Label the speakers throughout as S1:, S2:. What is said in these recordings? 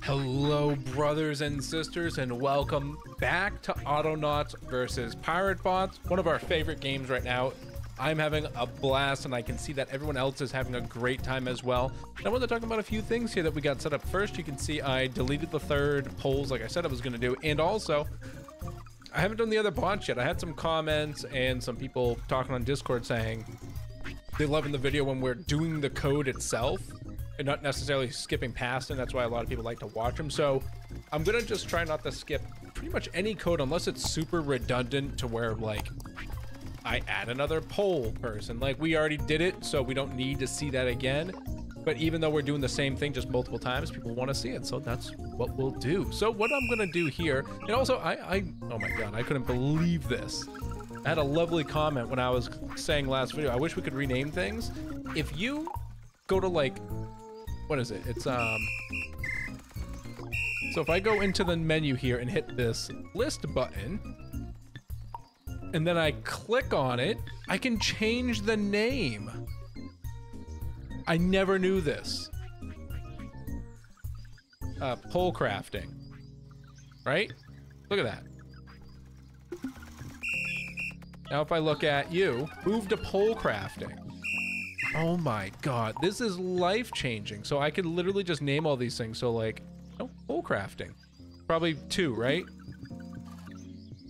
S1: Hello, brothers and sisters, and welcome back to Autonauts versus Piratebots, one of our favorite games right now. I'm having a blast, and I can see that everyone else is having a great time as well. And I want to talk about a few things here that we got set up. First, you can see I deleted the third polls like I said I was going to do, and also, I haven't done the other bots yet. I had some comments and some people talking on Discord saying they loving the video when we're doing the code itself and not necessarily skipping past, and that's why a lot of people like to watch them. So I'm gonna just try not to skip pretty much any code unless it's super redundant to where like I add another poll person. Like we already did it, so we don't need to see that again. But even though we're doing the same thing just multiple times, people want to see it, so that's what we'll do. So what I'm gonna do here, and also oh my god, I couldn't believe this. I had a lovely comment when I was saying last video, I wish we could rename things. If you go to like, what is it? It's so if I go into the menu here and hit this list button, and then I click on it, I can change the name. I never knew this. Pole crafting, right? Look at that. Now if I look at you, move to pole crafting. Oh my god, this is life-changing. So I could literally just name all these things. So like, oh, pole crafting. Probably 2, right?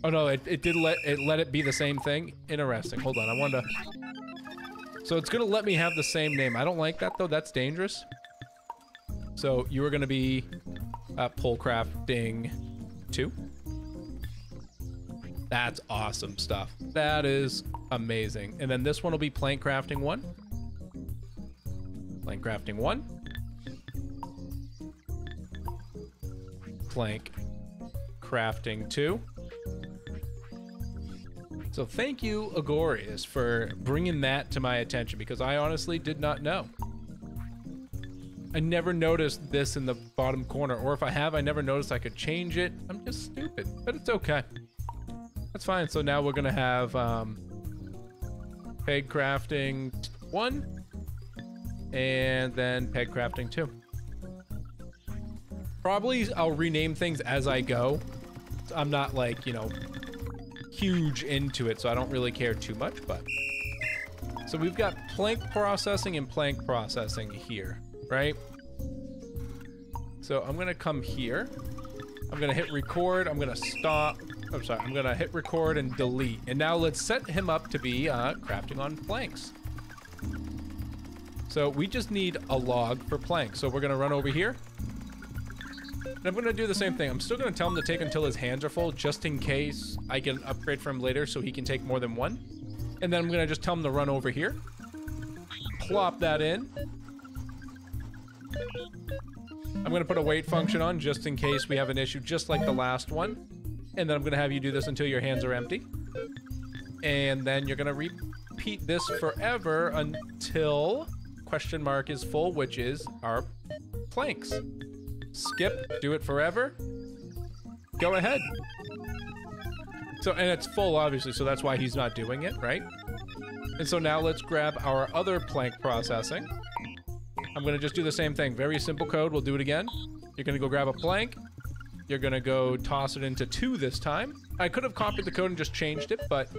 S1: Oh no, it did let it be the same thing. Interesting. Hold on, I wanted to. So it's gonna let me have the same name. I don't like that though. That's dangerous. So you are gonna be pole crafting 2. That's awesome stuff. That is amazing. And then this one will be plank crafting 1. Plank crafting 1. Plank crafting 2. So thank you, Agorius, for bringing that to my attention because I honestly did not know. I never noticed this in the bottom corner, or if I have, I never noticed I could change it. I'm just stupid, but it's okay. That's fine. So now we're gonna have peg crafting 1 and then peg crafting 2. Probably I'll rename things as I go. I'm not like, you know, huge into it, so I don't really care too much, but. So we've got plank processing and plank processing here, right? So I'm gonna come here. I'm gonna hit record. I'm gonna stop. I'm sorry, I'm gonna hit record and delete. And now let's set him up to be crafting on planks. So we just need a log for planks. So we're gonna run over here. And I'm gonna do the same thing. I'm still gonna tell him to take until his hands are full, just in case I get an upgrade from him later so he can take more than 1. And then I'm gonna just tell him to run over here. Plop that in. I'm gonna put a wait function on just in case we have an issue, just like the last one. And then I'm gonna have you do this until your hands are empty. And then you're gonna repeat this forever until question mark is full, which is our planks. Skip, do it forever. Go ahead. So, and it's full obviously, so that's why he's not doing it, right? And so now let's grab our other plank processing. I'm gonna just do the same thing. Very simple code, we'll do it again. You're gonna go grab a plank. You're gonna go toss it into 2 this time. I could have copied the code and just changed it, but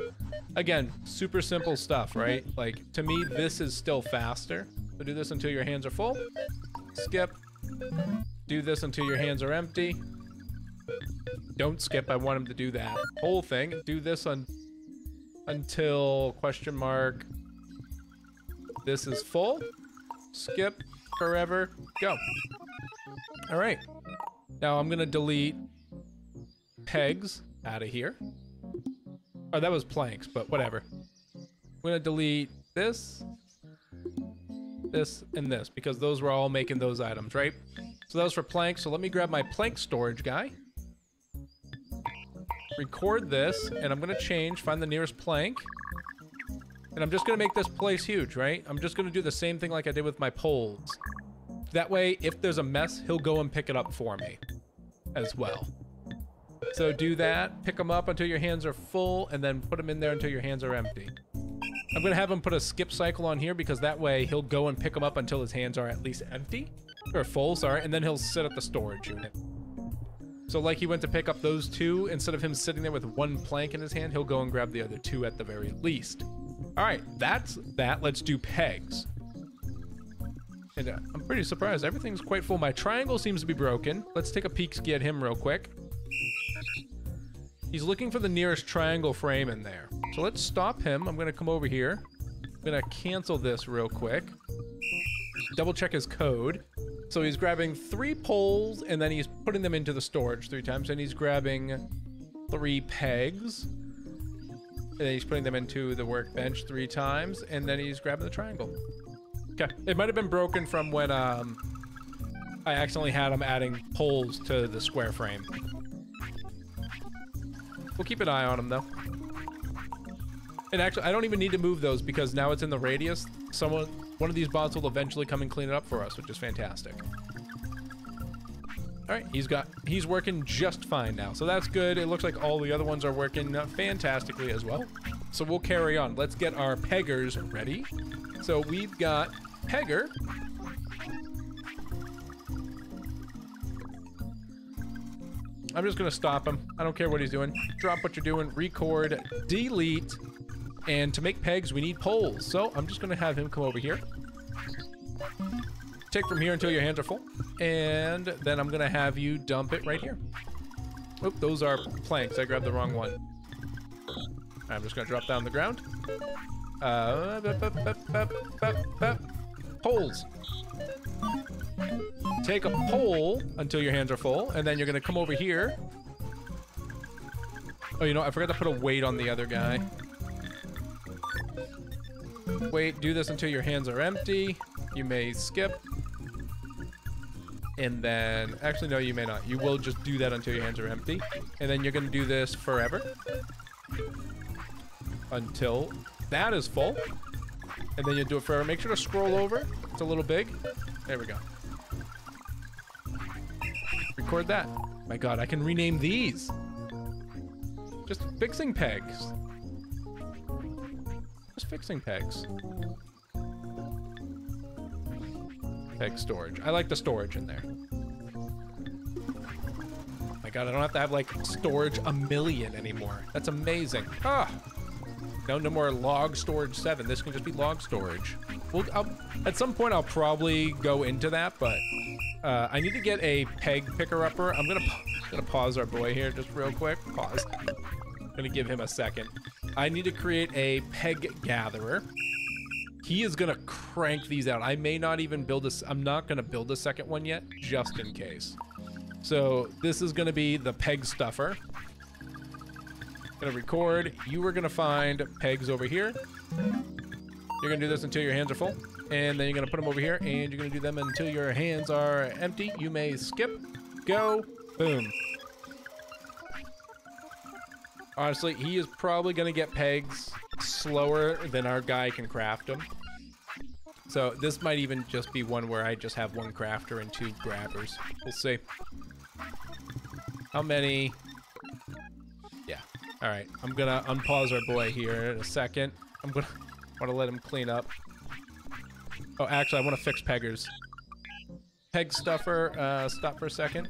S1: again, super simple stuff, right? Like, to me, this is still faster. So do this until your hands are full. Skip. Do this until your hands are empty. Don't skip, I want him to do that whole thing. Do this until question mark. This is full. Skip, forever, go. All right. Now I'm gonna delete pegs out of here. Oh, that was planks, but whatever. I'm gonna delete this, this, and this, because those were all making those items, right? So that was for planks, so let me grab my plank storage guy. Record this, and I'm gonna find the nearest plank. And I'm just gonna make this place huge, right? I'm just gonna do the same thing like I did with my poles. That way, if there's a mess, he'll go and pick it up for me as well. So do that, pick them up until your hands are full, and then put them in there until your hands are empty. I'm gonna have him put a skip cycle on here because that way he'll go and pick them up until his hands are at least empty. Or full, sorry, and then he'll sit at the storage unit. So like he went to pick up those two, instead of him sitting there with one plank in his hand, he'll go and grab the other two at the very least. All right, that's that. Let's do pegs. And I'm pretty surprised. Everything's quite full. My triangle seems to be broken. Let's take a peek ski at him real quick. He's looking for the nearest triangle frame in there. So let's stop him. I'm going to come over here. I'm going to cancel this real quick. Double check his code. So he's grabbing 3 poles, and then he's putting them into the storage 3 times, and he's grabbing 3 pegs, and then he's putting them into the workbench 3 times, and then he's grabbing the triangle. Okay, it might have been broken from when I accidentally had him adding poles to the square frame. We'll keep an eye on him though. And actually, I don't even need to move those because now it's in the radius. One of these bots will eventually come and clean it up for us, which is fantastic. All right, he's working just fine now, so that's good. It looks like all the other ones are working fantastically as well. So we'll carry on. Let's get our peggers ready. So we've got Pegger. I'm just gonna stop him. I don't care what he's doing. Drop what you're doing, record, delete. And to make pegs, we need poles. So I'm just gonna have him come over here. Take from here until your hands are full. And then I'm gonna have you dump it right here. Oop, those are planks. I grabbed the wrong one. I'm just gonna drop down the ground. Poles. Take a pole until your hands are full, and then you're gonna come over here. Oh, you know, I forgot to put a weight on the other guy. Wait, do this until your hands are empty. You may skip. And then, actually no, you may not. You will just do that until your hands are empty. And then you're gonna do this forever. Until that is full. And then you'll do it forever. Make sure to scroll over. It's a little big. There we go. Record that. My God, I can rename these. Just fixing pegs. Just fixing pegs. Peg storage. I like the storage in there. My God, I don't have to have like storage 1,000,000 anymore. That's amazing. Ah. No more log storage 7. This can just be log storage. Well, at some point I'll probably go into that, but I need to get a peg picker-upper. I'm gonna pause our boy here just real quick. Pause. I'm gonna give him a second. I need to create a peg gatherer. He is gonna crank these out. I may not even build this. I'm not gonna build a second one yet, just in case. So this is gonna be the peg stuffer. Gonna record. You are gonna find pegs over here. You're gonna do this until your hands are full, and then you're gonna put them over here, and you're gonna do them until your hands are empty. You may skip, go, boom. Honestly, he is probably gonna get pegs slower than our guy can craft them. So this might even just be one where I just have 1 crafter and 2 grabbers. We'll see. How many? Yeah. All right. I'm gonna unpause our boy here in a second. I'm gonna want to let him clean up. Oh, actually, I want to fix peggers. Peg stuffer. Stop for a second.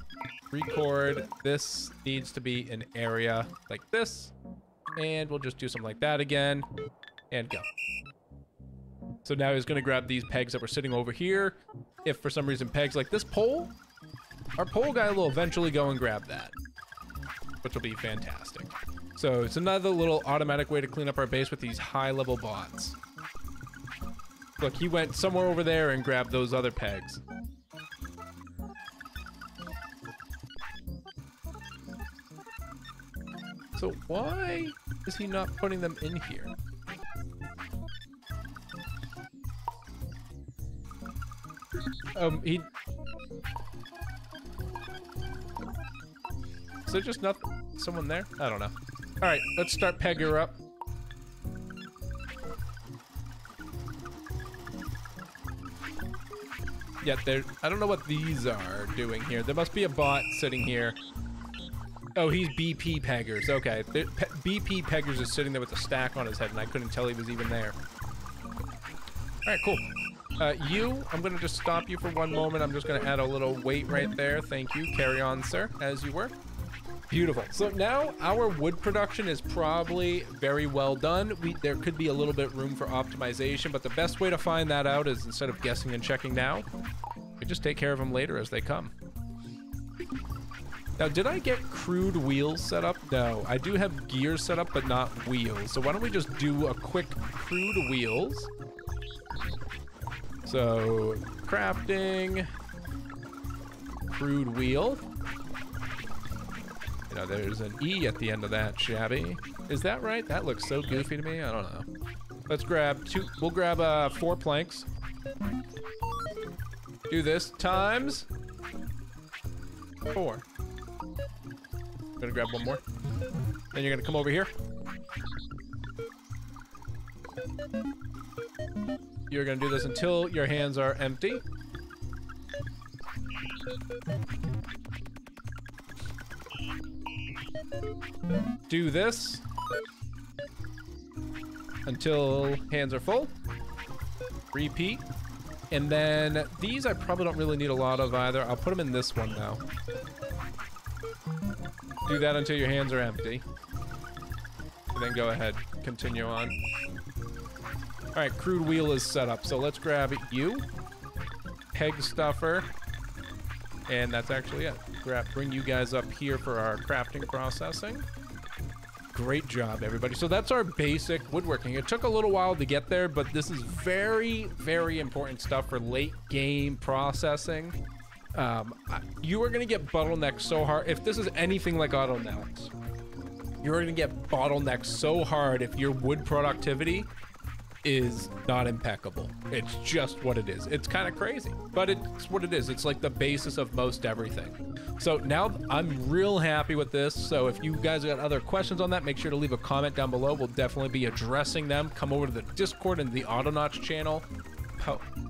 S1: Record. This needs to be an area like this, and we'll just do something like that again, and go. So now he's gonna grab these pegs that were sitting over here. If for some reason pegs like this pole, our pole guy will eventually go and grab that, which will be fantastic. So it's another little automatic way to clean up our base with these high-level bots. Look, he went somewhere over there and grabbed those other pegs. So why is he not putting them in here? Is there just not someone there? I don't know. All right, let's start Pegger up. Yeah, I don't know what these are doing here. There must be a bot sitting here. Oh, he's BP Peggers. Okay, BP Peggers is sitting there with a stack on his head, and I couldn't tell he was even there. All right, cool. I'm gonna just stop you for one moment. I'm just gonna add a little weight right there. Thank you. Carry on, sir, as you were. Beautiful. So now our wood production is probably very well done. There could be a little bit room for optimization, but the best way to find that out is instead of guessing and checking now, we just take care of them later as they come. Now, did I get crude wheels set up? No, I do have gears set up, but not wheels. So why don't we just do a quick crude wheels? So crafting, crude wheel. You know, there's an E at the end of that, Shabby. Is that right? That looks so goofy to me. I don't know. Let's grab two. We'll grab 4 planks. Do this times 4. I'm gonna grab one more. Then you're gonna come over here. You're gonna do this until your hands are empty. Do this until hands are full. Repeat. And then these I probably don't really need a lot of either. I'll put them in this one now. Do that until your hands are empty. And then go ahead, continue on. All right, crude wheel is set up. So let's grab you, peg stuffer, and that's actually it. Bring you guys up here for our crafting processing. Great job, everybody. So that's our basic woodworking. It took a little while to get there, but this is very, very important stuff for late game processing. You are going to get bottlenecked so hard. If this is anything like Autonauts, you're going to get bottlenecked so hard if your wood productivity is not impeccable. It's just what it is. It's kind of crazy, but it's what it is. It's like the basis of most everything. So now I'm real happy with this. So if you guys got other questions on that, make sure to leave a comment down below. We'll definitely be addressing them. Come over to the Discord and the Autonauts channel.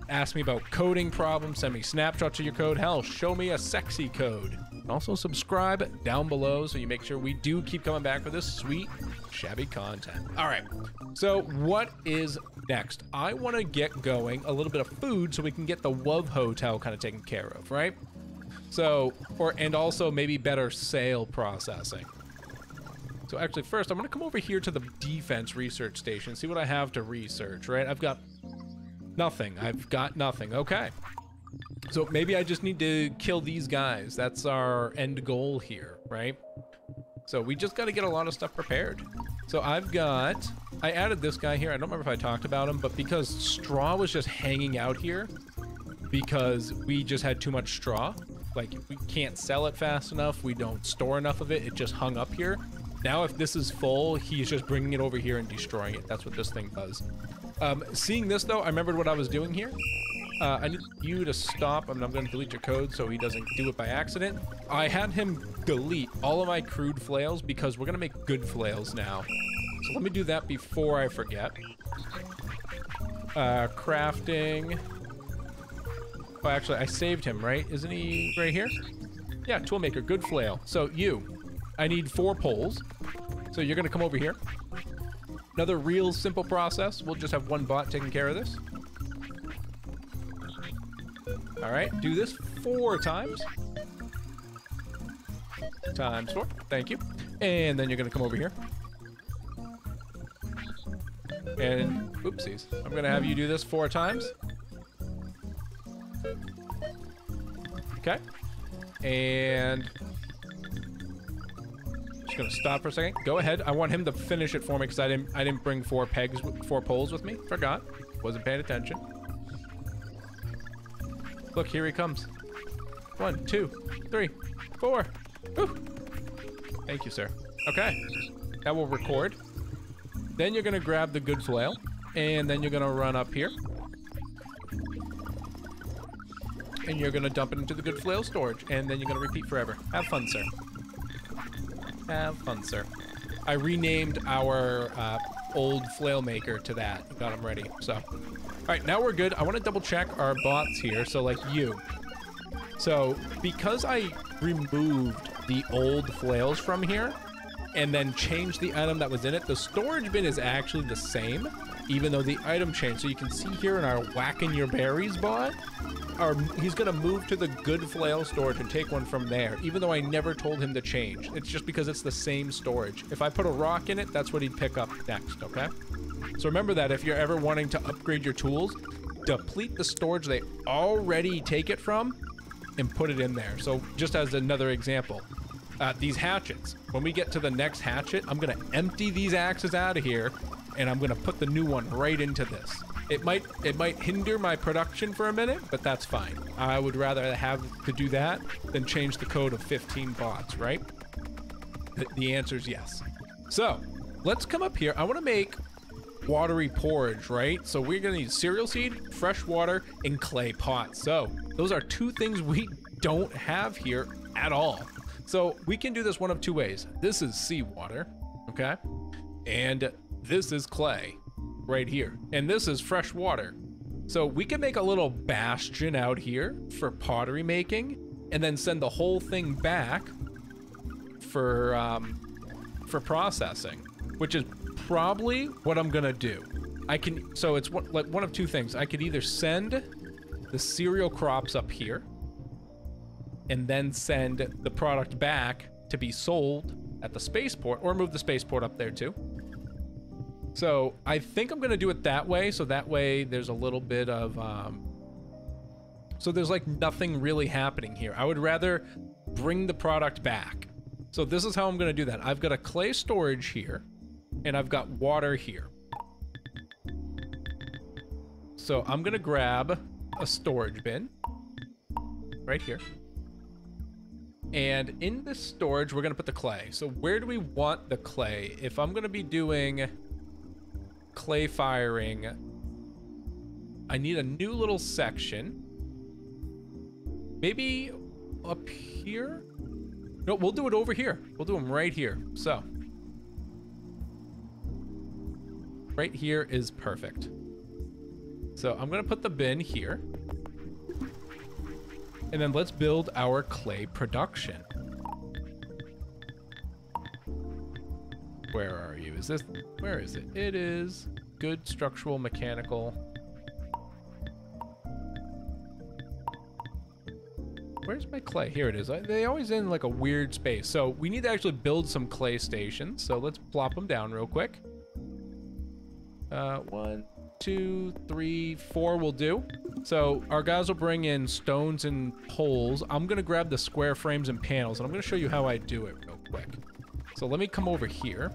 S1: Ask me about coding problems. Send me snapshots of your code. Hell, show me a sexy code. Also subscribe down below so you make sure we do keep coming back for this sweet Shabby content. All right, so what is next? I want to get going a little bit of food so we can get the WUV hotel kind of taken care of, right? So, and also maybe better sale processing. So actually first I'm going to come over here to the defense research station, see what I have to research, right? I've got nothing. Okay. So maybe I just need to kill these guys. That's our end goal here, right? So we just got to get a lot of stuff prepared. So I added this guy here. I don't remember if I talked about him, but because straw was just hanging out here because we just had too much straw, like we can't sell it fast enough. We don't store enough of it. It just hung up here. Now, if this is full, he's just bringing it over here and destroying it. That's what this thing does. Seeing this though, I remembered what I was doing here. I need you to stop. I'm going to delete your code so he doesn't do it by accident. I had him delete all of my crude flails because we're going to make good flails now. So let me do that before I forget. Crafting. Oh, actually, I saved him, right? Isn't he right here? Yeah, toolmaker, good flail. So I need 4 poles. So you're going to come over here. Another real simple process. We'll just have one bot taking care of this. All right, do this 4 times. Times 4, thank you. And then you're gonna come over here. And, oopsies. I'm gonna have you do this 4 times. Okay. And just gonna stop for a second. Go ahead. I want him to finish it for me because I didn't bring 4 poles with me. Forgot. Wasn't paying attention. Look, here he comes. 1, 2, 3, 4. Woo. Thank you, sir. Okay. That will record. Then you're gonna grab the good flail, and then you're gonna run up here. And you're gonna dump it into the good flail storage, and then you're gonna repeat forever. Have fun, sir. Have fun, sir. I renamed our old flail maker to that. Got him ready, so. All right, now we're good. I want to double check our bots here. So like you. So because I removed the old flails from here, and then change the item that was in it. The storage bin is actually the same, even though the item changed. So you can see here in our Whacking Your Berries bot, he's gonna move to the good flail storage and take one from there, even though I never told him to change. It's just because it's the same storage. If I put a rock in it, that's what he'd pick up next, okay? So remember that if you're ever wanting to upgrade your tools, deplete the storage they already take it from and put it in there. So just as another example, these hatchets, when we get to the next hatchet, I'm gonna empty these axes out of here and I'm gonna put the new one right into this. It might hinder my production for a minute, but that's fine. I would rather have to do that than change the code of 15 bots, right? The answer is yes. So let's come up here. I want to make watery porridge, right? So we're gonna need cereal seed, fresh water, and clay pots. So those are two things we don't have here at all. So we can do this one of two ways. This is seawater, okay? And this is clay right here. And this is fresh water. So we can make a little bastion out here for pottery making and then send the whole thing back for processing, which is probably what I'm gonna do. So it's one of two things. I could either send the cereal crops up here and then send the product back to be sold at the spaceport, or move the spaceport up there too. So I think I'm gonna do it that way, so that way there's a little bit of, so there's like nothing really happening here. I would rather bring the product back. So this is how I'm gonna do that. I've got a clay storage here, and I've got water here. So I'm gonna grab a storage bin right here. And in the storage, we're gonna put the clay. So where do we want the clay? If I'm gonna be doing clay firing, I need a new little section. Maybe up here? No, we'll do it over here. We'll do them right here. So right here is perfect. So I'm gonna put the bin here. And then let's build our clay production. Where are you? Where is it? It is good structural mechanical. Where's my clay? Here it is. They always in like a weird space. So we need to actually build some clay stations. So let's plop them down real quick. 1, 2, 3, 4 will do. So our guys will bring in stones and poles. I'm gonna grab the square frames and panels, and I'm gonna show you how I do it real quick. So let me come over here.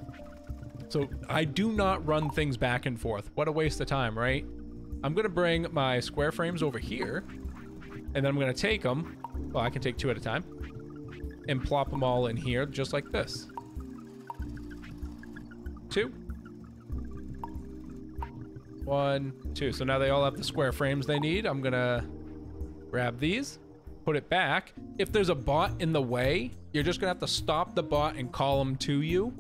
S1: So I do not run things back and forth. What a waste of time, right? I'm gonna bring my square frames over here, and then I'm gonna take them. Well, I can take 2 at a time, and plop them all in here just like this. 2. 1, 2. So now they all have the square frames they need. I'm gonna grab these, put it back. If there's a bot in the way, you're just gonna have to stop the bot and call them to you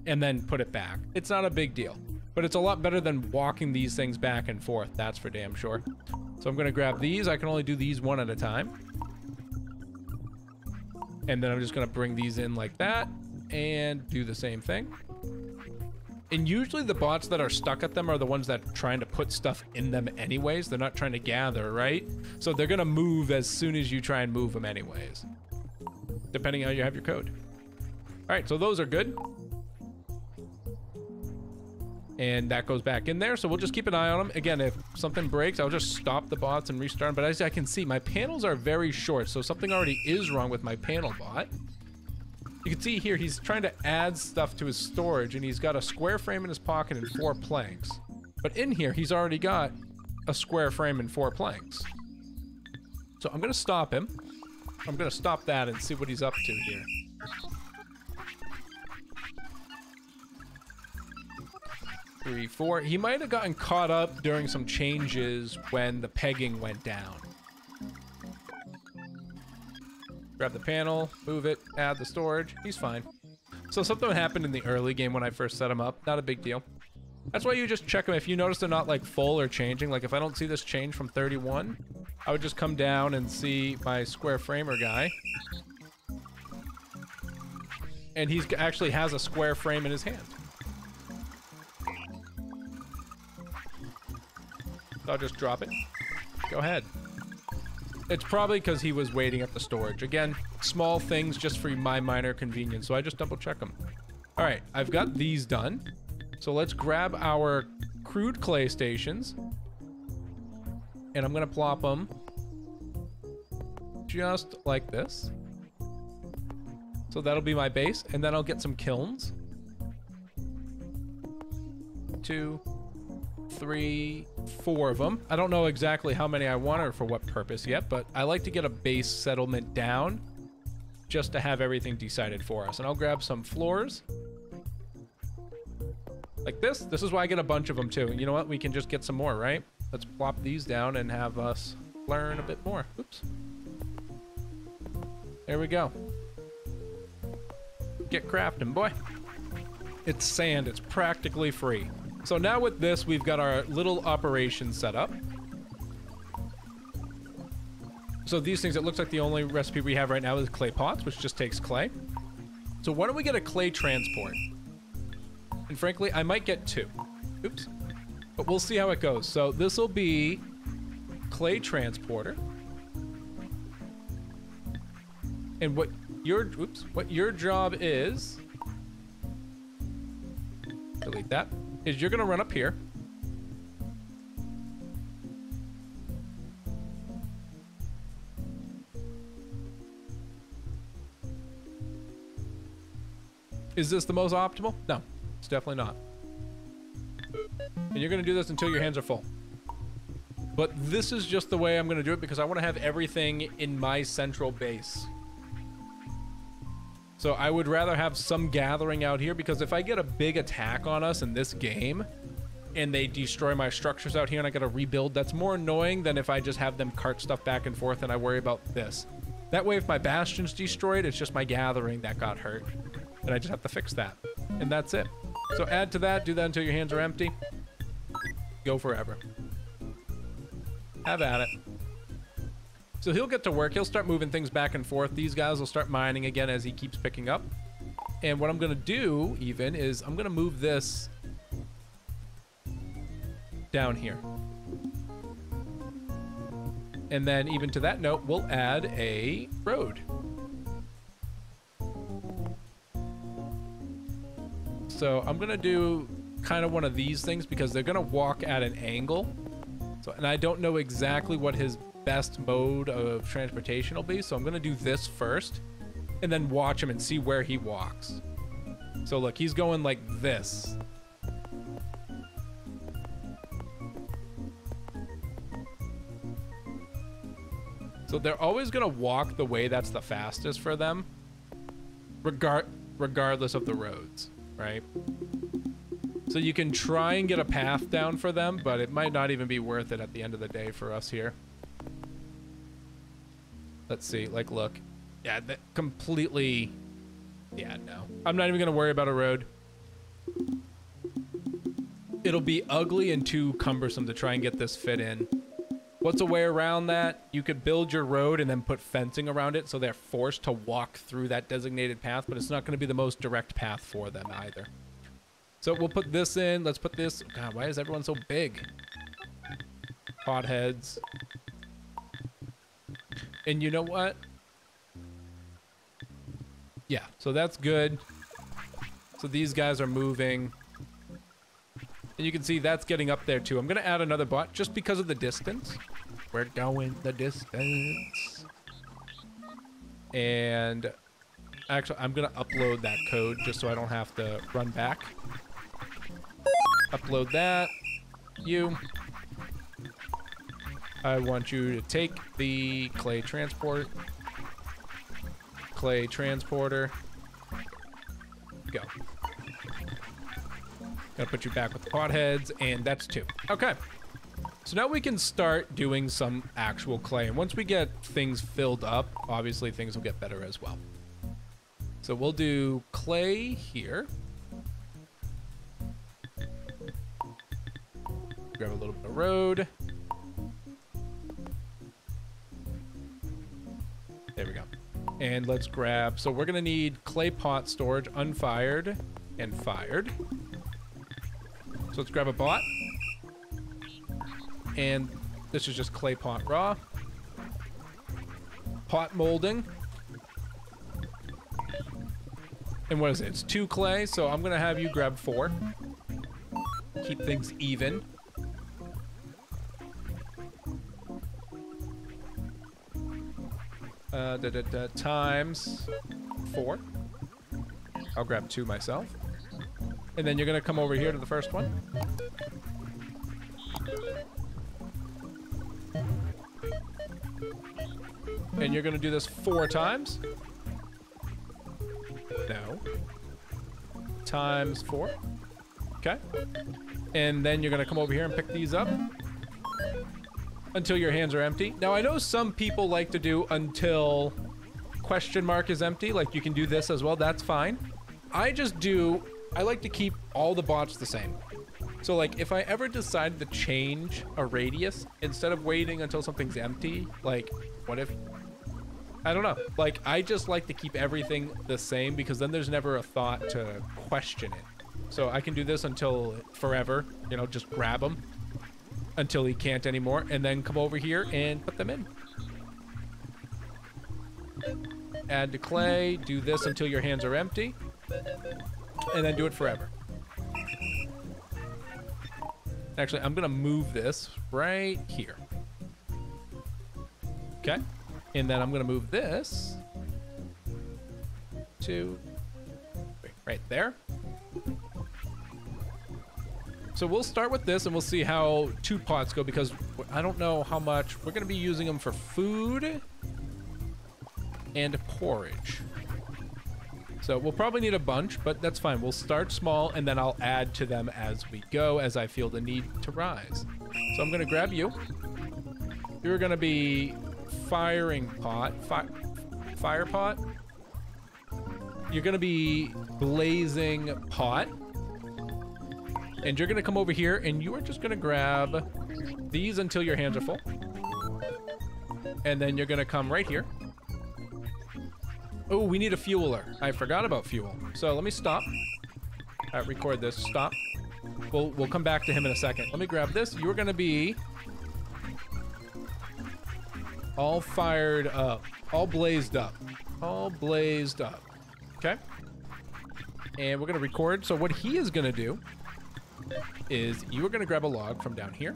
S1: and then put it back. It's not a big deal, but it's a lot better than walking these things back and forth. That's for damn sure. So I'm gonna grab these. I can only do these one at a time. And then I'm just gonna bring these in like that and do the same thing. And usually the bots that are stuck at them are the ones that are trying to put stuff in them anyways. They're not trying to gather, right? So they're gonna move as soon as you try and move them anyways, depending on how you have your code. All right, so those are good. And that goes back in there. So we'll just keep an eye on them. Again, if something breaks, I'll just stop the bots and restart them. But as I can see, my panels are very short. So something already is wrong with my panel bot. You can see here, he's trying to add stuff to his storage, and he's got a square frame in his pocket and 4 planks. But in here, he's already got a square frame and 4 planks. So I'm gonna stop him. I'm gonna stop that and see what he's up to here. Three, 4. He might have gotten caught up during some changes when the pegging went down. Grab the panel, move it, add the storage. He's fine. So something happened in the early game when I first set him up. Not a big deal. That's why you just check them. If you notice they're not like full or changing, like if I don't see this change from 31, I would just come down and see my square framer guy. And he actually has a square frame in his hand. So I'll just drop it. Go ahead. It's probably because he was waiting at the storage. Again, small things just for my minor convenience, so I just double check them. All right, I've got these done. So let's grab our crude clay stations. And I'm gonna plop them just like this. So that'll be my base, and then I'll get some kilns. 2, 3, 4 of them. I don't know exactly how many I want or for what purpose yet, but I like to get a base settlement down just to have everything decided for us. And I'll grab some floors. Like this. This is why I get a bunch of them too. You know what? We can just get some more, right? Let's plop these down and have us learn a bit more. Oops. There we go. Get crafting, boy. It's sand. It's practically free. So now with this, we've got our little operation set up. So these things, it looks like the only recipe we have right now is clay pots, which just takes clay. So why don't we get a clay transport? And frankly, I might get 2. Oops. But we'll see how it goes. So this will be clay transporter. And what your job is, delete that, is you're gonna run up here. Is this the most optimal? No, it's definitely not. And you're gonna do this until your hands are full. But this is just the way I'm gonna do it because I wanna have everything in my central base. So I would rather have some gathering out here because if I get a big attack on us in this game and they destroy my structures out here and I gotta rebuild, that's more annoying than if I just have them cart stuff back and forth and I worry about this. That way, if my bastion's destroyed, it's just my gathering that got hurt. And I just have to fix that. And that's it. So add to that, do that until your hands are empty. Go forever. Have at it. So he'll get to work. He'll start moving things back and forth. These guys will start mining again as he keeps picking up. And what I'm going to do, even, is I'm going to move this down here. And then, even to that note, we'll add a road. So I'm going to do kind of one of these things because they're going to walk at an angle. So, and I don't know exactly what his best mode of transportation will be, so I'm gonna do this first and then watch him and see where he walks. So look, he's going like this. So they're always gonna walk the way that's the fastest for them, regardless of the roads, right? So you can try and get a path down for them, but it might not even be worth it at the end of the day for us here. Let's see, like, look. Yeah, that completely... Yeah, no. I'm not even going to worry about a road. It'll be ugly and too cumbersome to try and get this fit in. What's a way around that? You could build your road and then put fencing around it so they're forced to walk through that designated path, but it's not going to be the most direct path for them either. So we'll put this in. Let's put this... God, why is everyone so big? Potheads. And you know what? Yeah, so that's good. So these guys are moving. And you can see that's getting up there too. I'm going to add another bot just because of the distance. We're going the distance. And actually, I'm going to upload that code just so I don't have to run back. Upload that. You. I want you to take the clay transport. Clay transporter. Go. Gotta put you back with the potheads, and that's 2. Okay. So now we can start doing some actual clay. And once we get things filled up, obviously things will get better as well. So we'll do clay here. Grab a little bit of road. There we go. And let's grab, so we're gonna need clay pot storage, unfired and fired. So let's grab a bot. And this is just clay pot raw. Pot molding. And what is it? It's 2 clay, so I'm gonna have you grab 4. Keep things even. Times 4. I'll grab 2 myself. And then you're gonna come over here to the first one. And you're gonna do this 4 times. No. Times 4. Okay. And then you're gonna come over here and pick these up until your hands are empty. Now I know some people like to do until question mark is empty. Like you can do this as well, that's fine. I like to keep all the bots the same. So like if I ever decide to change a radius, instead of waiting until something's empty, like what if, I don't know. Like I just like to keep everything the same because then there's never a thought to question it. So I can do this until forever, you know, just grab them until he can't anymore and then come over here and put them in. Add to clay, do this until your hands are empty and then do it forever. Actually, I'm gonna move this right here. Okay. And then I'm gonna move this to right there. So we'll start with this and we'll see how 2 pots go because I don't know how much. We're gonna be using them for food and porridge. So we'll probably need a bunch, but that's fine. We'll start small and then I'll add to them as we go as I feel the need to rise. So I'm gonna grab you. You're gonna be firing pot, fire pot. You're gonna be blazing pot. And you're gonna come over here and you are just gonna grab these until your hands are full. And then you're gonna come right here. Oh, we need a fueler. I forgot about fuel. So let me stop. Record this, stop. We'll come back to him in a second. Let me grab this. You're gonna be all fired up, all blazed up, all blazed up. Okay. And we're gonna record. So what he is gonna do is you are gonna grab a log from down here.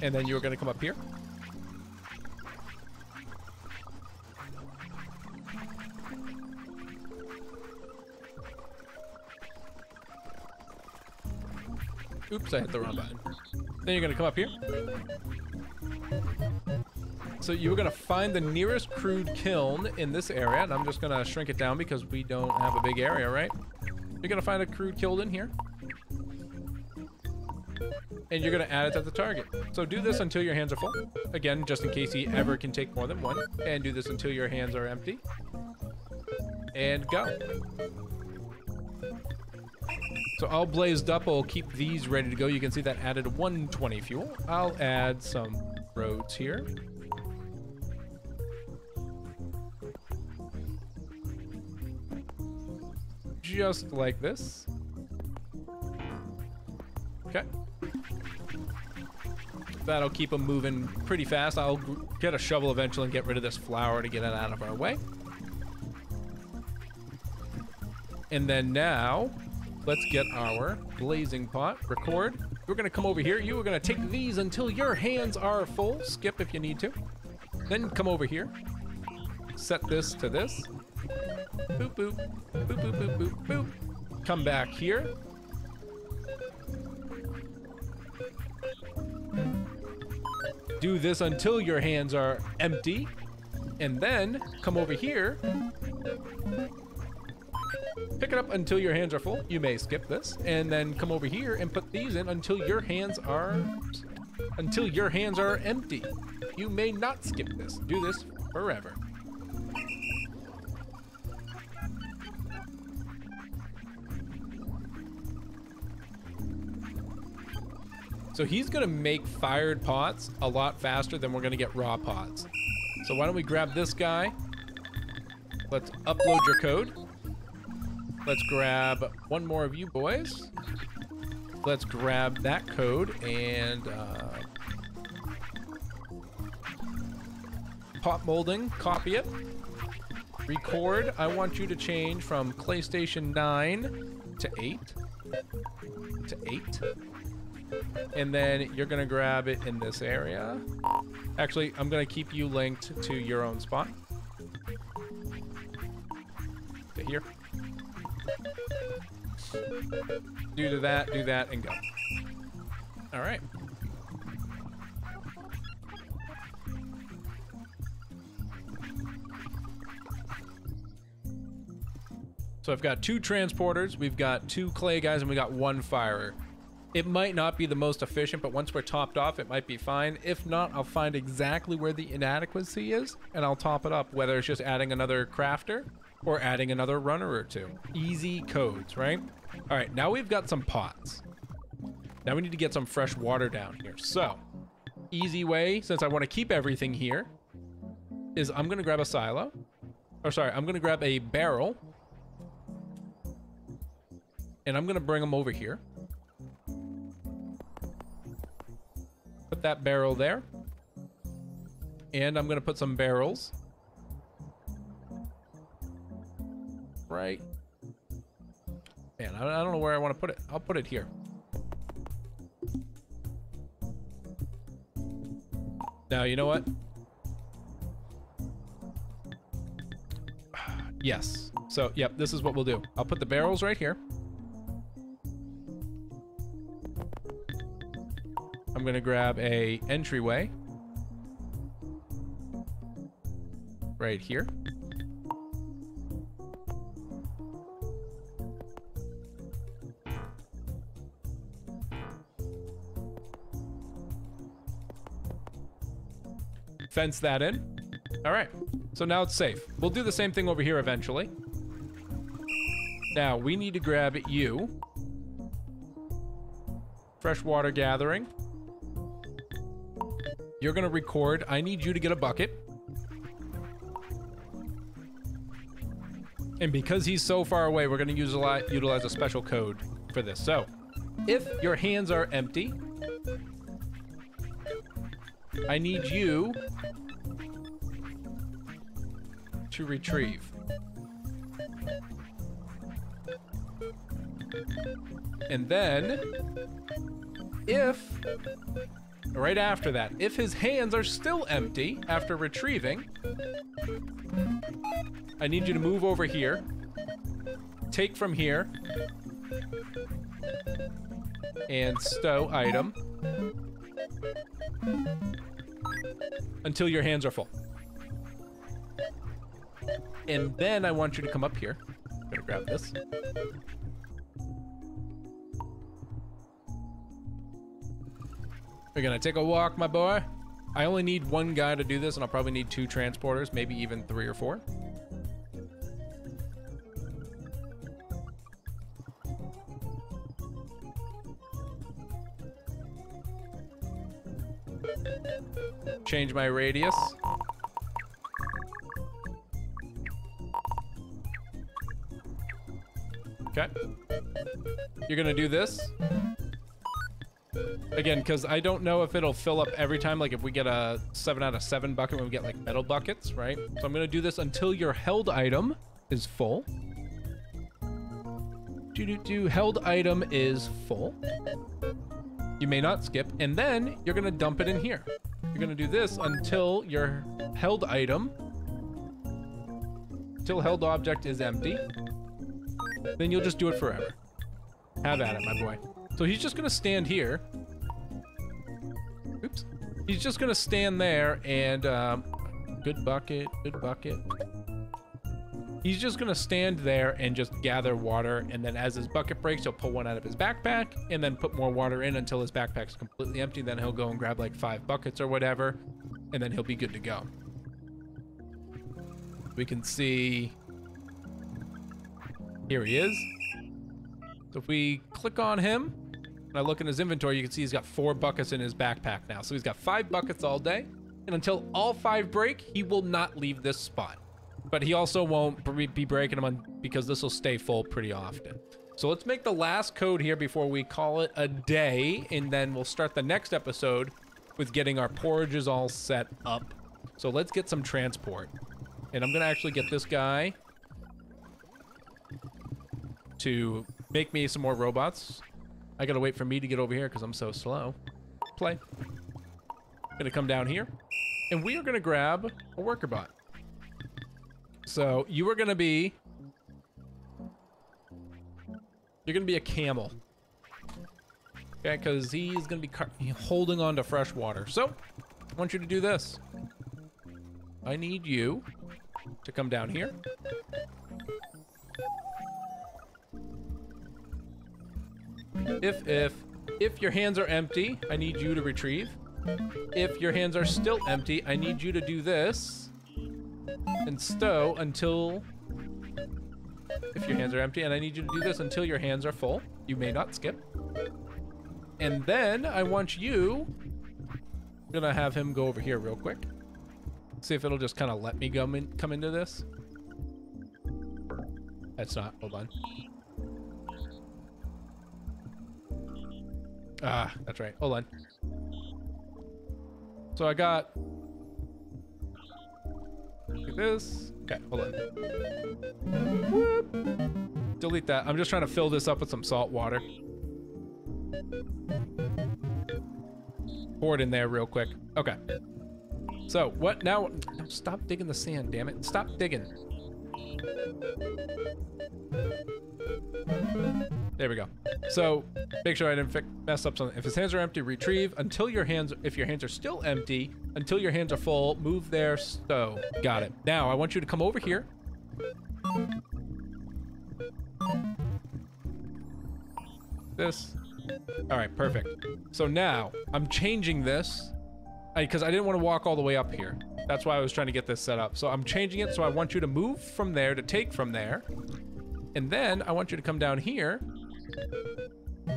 S1: And then you're gonna come up here. Oops, I hit the wrong button. Then you're gonna come up here. So you're gonna find the nearest crude kiln in this area, and I'm just gonna shrink it down because we don't have a big area, right? You're gonna find a crude kiln in here. And you're gonna add it to the target. So do this until your hands are full. Again, just in case he ever can take more than one. And do this until your hands are empty. And go. So all blazed up, I'll keep these ready to go. You can see that added 120 fuel. I'll add some roads here. Just like this. Okay. That'll keep them moving pretty fast. I'll get a shovel eventually and get rid of this flour to get it out of our way. And then now, let's get our blazing pot. Record. We're gonna come over here. You are gonna take these until your hands are full. Skip if you need to. Then come over here. Set this to this. Boop, boop. Boop, boop, boop, boop, boop. Come back here. Do this until your hands are empty. And then come over here. Pick it up until your hands are full. You may skip this. And then come over here and put these in until your hands are empty. You may not skip this. Do this forever. So he's gonna make fired pots a lot faster than we're gonna get raw pots. So why don't we grab this guy? Let's upload your code. Let's grab one more of you boys. Let's grab that code and pot molding, copy it. Record, I want you to change from PlayStation 9 to 8. To 8. And then you're gonna grab it in this area. Actually, I'm gonna keep you linked to your own spot. To here. Do that, and go. All right. So I've got 2 transporters, we've got 2 clay guys, and we got 1 firer. It might not be the most efficient, but once we're topped off, it might be fine. If not, I'll find exactly where the inadequacy is, and I'll top it up, whether it's just adding another crafter or adding another runner or 2. Easy codes, right? All right, now we've got some pots. Now we need to get some fresh water down here. So, easy way, since I want to keep everything here, is I'm going to grab a silo. Or sorry, I'm going to grab a barrel. And I'm going to bring them over here. Put that barrel there. And I'm going to put some barrels right. Man, I don't know where I want to put it. I'll put it here. Now, you know what? Yes. So, yep, this is what we'll do. I'll put the barrels right here. I'm going to grab a entryway right here. Fence that in. All right, so now it's safe. We'll do the same thing over here eventually. Now we need to grab you. Freshwater gathering. You're gonna record. I need you to get a bucket. And because he's so far away, we're gonna utilize a special code for this. So, if your hands are empty, I need you to retrieve. And then, if, right after that, if his hands are still empty after retrieving, I need you to move over here, take from here, and stow item until your hands are full. And then I want you to come up here. I'm gonna grab this. We're gonna take a walk, my boy. I only need 1 guy to do this, and I'll probably need 2 transporters, maybe even 3 or 4. Change my radius. Okay. You're gonna do this. Again, because I don't know if it'll fill up every time, like if we get a 7 out of 7 bucket when we get like metal buckets, right? So I'm gonna do this until your held item is full. Held item is full. You may not skip, and then you're gonna dump it in here. You're gonna do this until your held item, till held object is empty. Then you'll just do it forever. Have at it, my boy. So he's just gonna stand here. Oops. He's just gonna stand there and, good bucket, good bucket. He's just gonna stand there and just gather water, and then as his bucket breaks, he'll pull one out of his backpack and then put more water in until his backpack's completely empty. Then he'll go and grab like 5 buckets or whatever, and then he'll be good to go. We can see, here he is. So if we click on him, When I look in his inventory, you can see he's got 4 buckets in his backpack now. So he's got 5 buckets all day. And until all 5 break, he will not leave this spot. But he also won't be breaking them because this will stay full pretty often. So let's make the last code here before we call it a day. And then we'll start the next episode with getting our porridges all set up. So let's get some transport. And I'm going to actually get this guy to make me some more robots. I got to wait for me to get over here because I'm so slow. Play. Going to come down here. And we are going to grab a worker bot. So you are going to be... You're going to be a camel. Okay, because he's going to be holding on to fresh water. So, I want you to do this. I need you to come down here. If your hands are empty, I need you to retrieve. If your hands are still empty, I need you to do this and stow until... If your hands are empty, and I need you to do this until your hands are full. You may not skip. And then I want you... I'm gonna have him go over here real quick. See if it'll just kind of let me come into this. That's not. Hold on. Ah, that's right. Hold on. So I got... Like this. Okay, hold on. Whoop. Delete that. I'm just trying to fill this up with some salt water. Pour it in there real quick. Okay. So, what now? Stop digging the sand, damn it. Stop digging. There we go. So, make sure I didn't mess up something. If his hands are empty, retrieve until your hands, if your hands are still empty, until your hands are full, move there, stow. Got it. Now, I want you to come over here. This. All right, perfect. So now, I'm changing this because I didn't want to walk all the way up here. That's why I was trying to get this set up. So I'm changing it, so I want you to move from there to take from there. And then I want you to come down here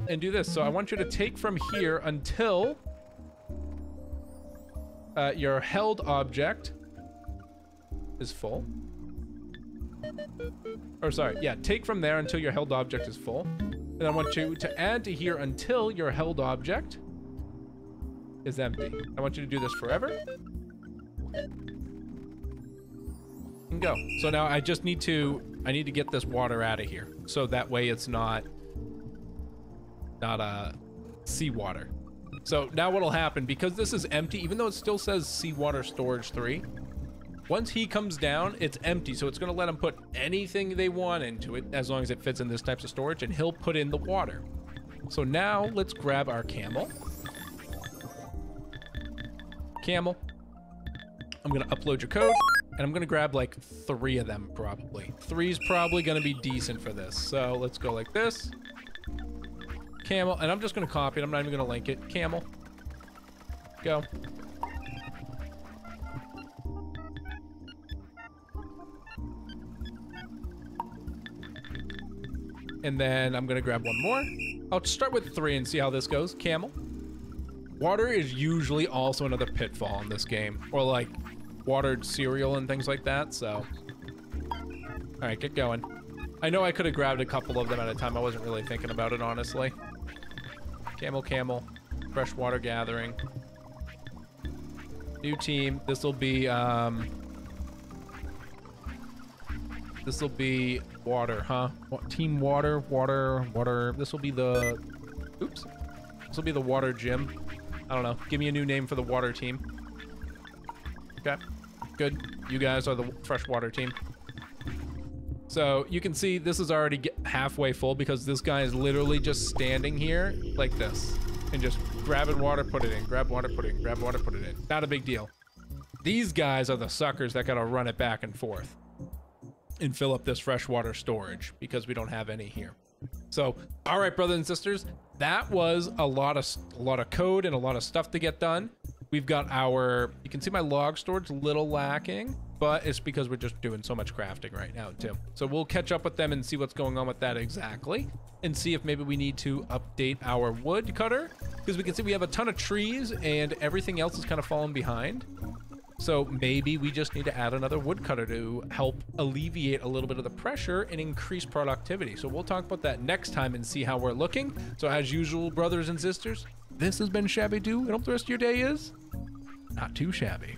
S1: and do this. So I want you to take from here until your held object is full. Or sorry, yeah, take from there until your held object is full. And I want you to add to here until your held object is empty. I want you to do this forever. And go. So now I just need to get this water out of here. So that way it's not seawater. So now what'll happen, because this is empty, even though it still says seawater storage 3, once he comes down, it's empty. So it's gonna let him put anything they want into it as long as it fits in this type of storage, and he'll put in the water. So now let's grab our camel. Camel. I'm gonna upload your code, and I'm gonna grab like 3 of them probably. 3's probably gonna be decent for this. So let's go like this. Camel, and I'm just gonna copy it. I'm not even gonna link it. Camel. Go. And then I'm gonna grab one more. I'll start with 3 and see how this goes. Camel. Water is usually also another pitfall in this game, or like watered cereal and things like that, so. All right, get going. I know I could have grabbed a couple of them at a time. I wasn't really thinking about it, honestly. Camel, camel, freshwater gathering. New team, this'll be water, huh? Team water, water. This'll be the, oops. This'll be the water gym. I don't know. Give me a new name for the water team. Okay, good. You guys are the freshwater team. So you can see this is already halfway full because this guy is literally just standing here like this and just grabbing water, put it in, grab water, put it in, grab water, put it in. Not a big deal. These guys are the suckers that gotta run it back and forth and fill up this freshwater storage because we don't have any here. So, all right, brothers and sisters, that was a lot of code and a lot of stuff to get done. We've got our, you can see my log storage a little lacking. but it's because we're just doing so much crafting right now too. So we'll catch up with them and see what's going on with that exactly, and see if maybe we need to update our wood cutter, because we can see we have a ton of trees and everything else is kind of falling behind. So maybe we just need to add another woodcutter to help alleviate a little bit of the pressure and increase productivity. So we'll talk about that next time and see how we're looking. So as usual, brothers and sisters, this has been ShabbyDoo, and hope the rest of your day is not too shabby.